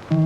Hey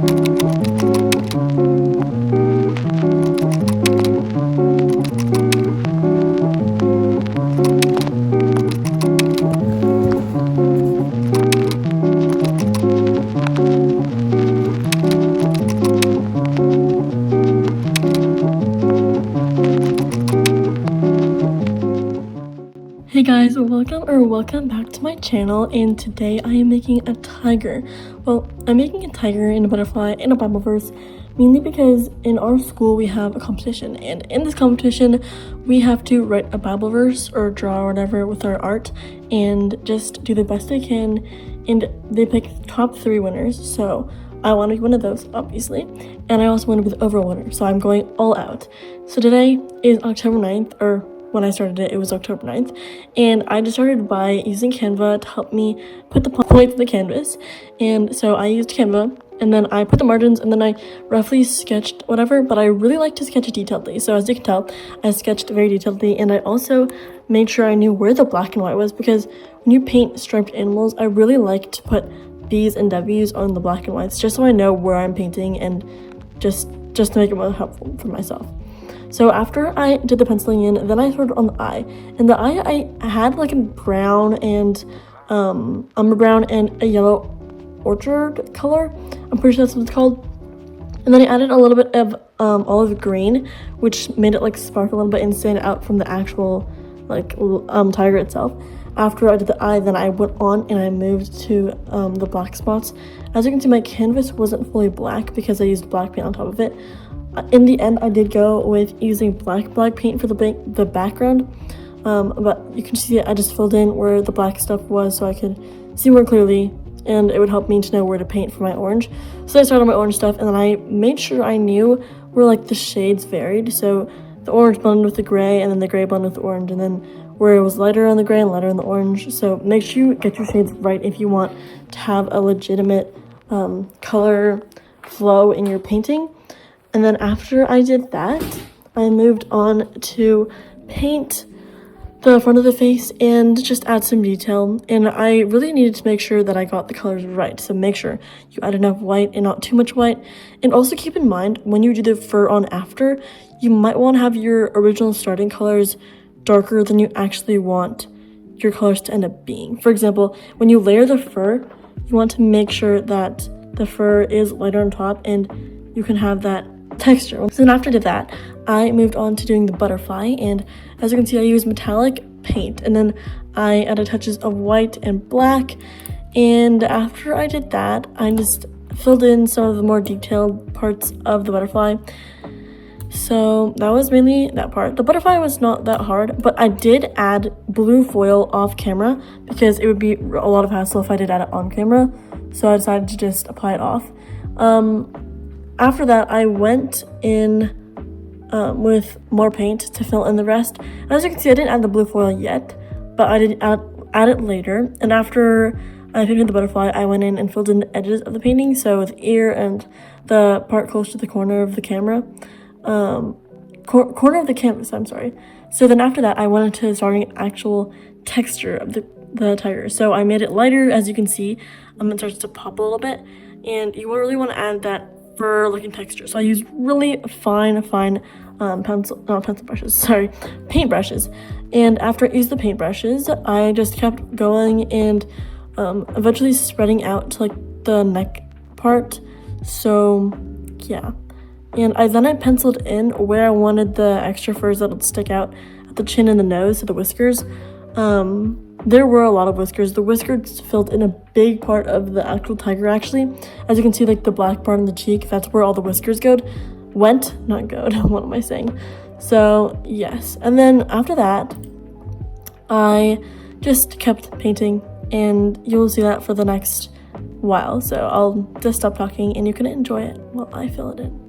guys, welcome back to my channel, and today I am making a tiger. Well, I'm making a tiger and a butterfly and a Bible verse mainly because in our school we have a competition, and in this competition we have to write a Bible verse or draw or whatever with our art and just do the best I can, and they pick top 3 winners. So I want to be one of those, obviously, and I also want to be the overall winner, so I'm going all out. So today is October 9th, or when I started it was October 9th, and I just started by using Canva to help me put the points of the canvas. And so I used Canva, and then I put the margins, and then I roughly sketched whatever, but I really like to sketch detailedly. So as you can tell, I sketched very detailedly, and I also made sure I knew where the black and white was, because when you paint striped animals, I really like to put B's and W's on the black and whites, just so I know where I'm painting, and just to make it more helpful for myself. So after I did the penciling in, then I started on the eye. And the eye, I had like a brown and umber brown and a yellow orchard color. I'm pretty sure that's what it's called. And then I added a little bit of olive green, which made it like sparkle a little bit and stand out from the actual like tiger itself. After I did the eye, then I went on and I moved to the black spots. As you can see, my canvas wasn't fully black because I used black paint on top of it. In the end, I did go with using black paint for the background, but you can see I just filled in where the black stuff was so I could see more clearly, and it would help me to know where to paint for my orange. So I started on my orange stuff, and then I made sure I knew where like the shades varied. So the orange blended with the gray, and then the gray blended with the orange, and then where it was lighter on the gray and lighter on the orange. So make sure you get your shades right if you want to have a legitimate color flow in your painting. And then after I did that, I moved on to paint the front of the face and just add some detail. And I really needed to make sure that I got the colors right. So make sure you add enough white and not too much white. And also keep in mind, when you do the fur on after, you might want to have your original starting colors darker than you actually want your colors to end up being. For example, when you layer the fur, you want to make sure that the fur is lighter on top and you can have that texture. So then after I did that, I moved on to doing the butterfly, and as you can see, I used metallic paint, and then I added touches of white and black. And after I did that, I just filled in some of the more detailed parts of the butterfly. So that was mainly that part. The butterfly was not that hard, but I did add blue foil off camera because it would be a lot of hassle if I did add it on camera. So I decided to just apply it off. After that, I went in with more paint to fill in the rest. And as you can see, I didn't add the blue foil yet, but I did add it later. And after I painted the butterfly, I went in and filled in the edges of the painting, so the ear and the part close to the corner of the camera. Corner of the canvas, I'm sorry. So then after that, I went into starting actual texture of the tiger. So I made it lighter, as you can see. It starts to pop a little bit, and you really want to add that fur looking texture. So I used really fine paint brushes. And after I used the paint brushes, I just kept going and eventually spreading out to like the neck part. So yeah. And then I penciled in where I wanted the extra furs that would stick out at the chin and the nose, so the whiskers. There were a lot of whiskers. The whiskers filled in a big part of the actual tiger, actually. As you can see, like the black part on the cheek, that's where all the whiskers went. Not good, what am I saying? So, yes. And then after that, I just kept painting, and you'll see that for the next while. So I'll just stop talking, and you can enjoy it while I fill it in.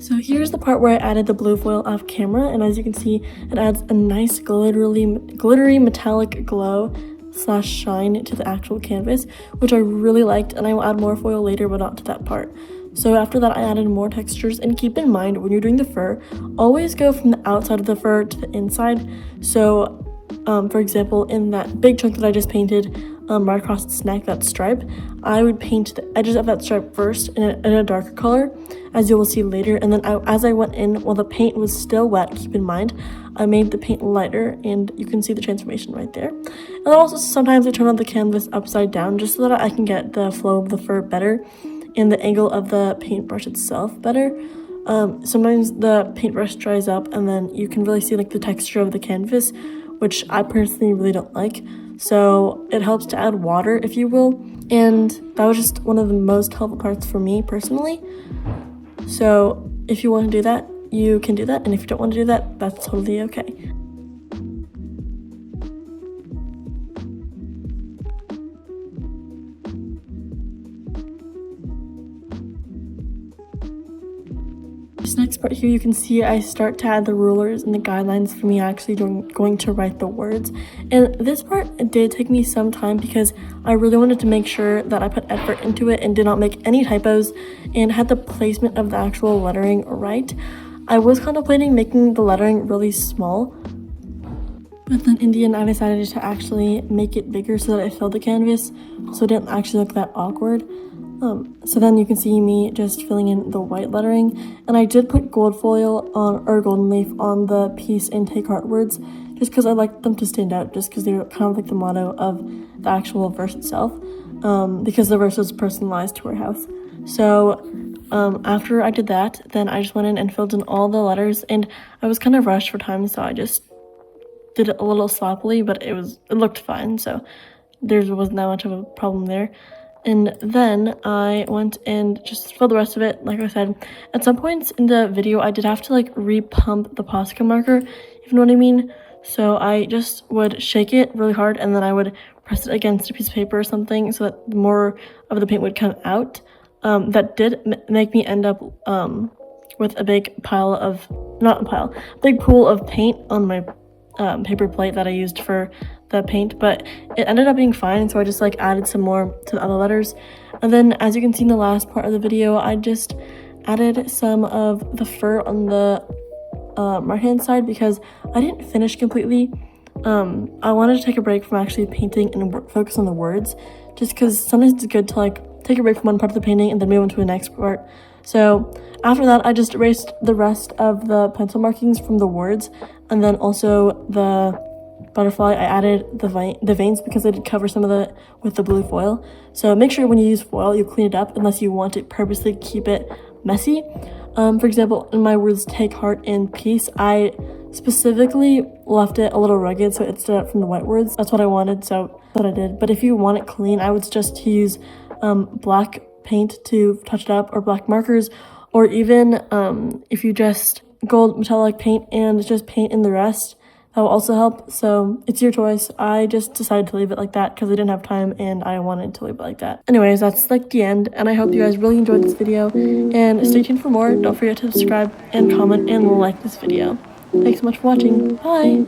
So here's the part where I added the blue foil off camera, and as you can see, it adds a nice glittery metallic glow / shine to the actual canvas, which I really liked, and I will add more foil later, but not to that part. So after that, I added more textures, and keep in mind when you're doing the fur, always go from the outside of the fur to the inside. So for example, in that big chunk that I just painted right across its neck, that stripe, I would paint the edges of that stripe first in a darker color, as you will see later. And then as I went in, while the paint was still wet, keep in mind, I made the paint lighter, and you can see the transformation right there. And also sometimes I turn on the canvas upside down just so that I can get the flow of the fur better and the angle of the paintbrush itself better. Sometimes the paintbrush dries up and then you can really see like the texture of the canvas, which I personally really don't like. So it helps to add water, if you will. And that was just one of the most helpful parts for me personally. So if you want to do that, you can do that. And if you don't want to do that, that's totally okay. This next part here, you can see I start to add the rulers and the guidelines for me actually going to write the words. And this part, it did take me some time because I really wanted to make sure that I put effort into it and did not make any typos and had the placement of the actual lettering right. I was contemplating making the lettering really small, but then in the end I decided to actually make it bigger so that it filled the canvas, so it didn't actually look that awkward. So then you can see me just filling in the white lettering, and I did put gold foil on, or golden leaf on the peace and take heart words, just because I like them to stand out, just because they're kind of like the motto of the actual verse itself, because the verse is personalized to our house. So after I did that, then I just went in and filled in all the letters, and I was kind of rushed for time, so I just did it a little sloppily, but it looked fine, so there wasn't that much of a problem there. And then I went and just filled the rest of it. Like I said, at some points in the video, I did have to like repump the posca marker, if you know what I mean. So I just would shake it really hard, and then I would press it against a piece of paper or something so that more of the paint would come out. That did make me end up with a big big pool of paint on my paper plate that I used for the paint, but it ended up being fine, so I just like added some more to the other letters. And then as you can see in the last part of the video, I just added some of the fur on the right hand side because I didn't finish completely. I wanted to take a break from actually painting and focus on the words, just because sometimes it's good to like take a break from one part of the painting and then move on to the next part. So after that, I just erased the rest of the pencil markings from the words, and then also the butterfly, I added the veins because I did cover some of it with the blue foil. So make sure when you use foil, you clean it up unless you want to purposely keep it messy. For example, in my words take heart and peace, I specifically left it a little rugged so it stood out from the white words. That's what I wanted, so that's what I did. But if you want it clean, I would suggest to use black paint to touch it up, or black markers, or even if you just gold metallic paint and just paint in the rest, that will also help. So it's your choice. I just decided to leave it like that because I didn't have time and I wanted to leave it like that. Anyways, that's like the end, and I hope you guys really enjoyed this video, and stay tuned for more. Don't forget to subscribe and comment and like this video. Thanks so much for watching. Bye!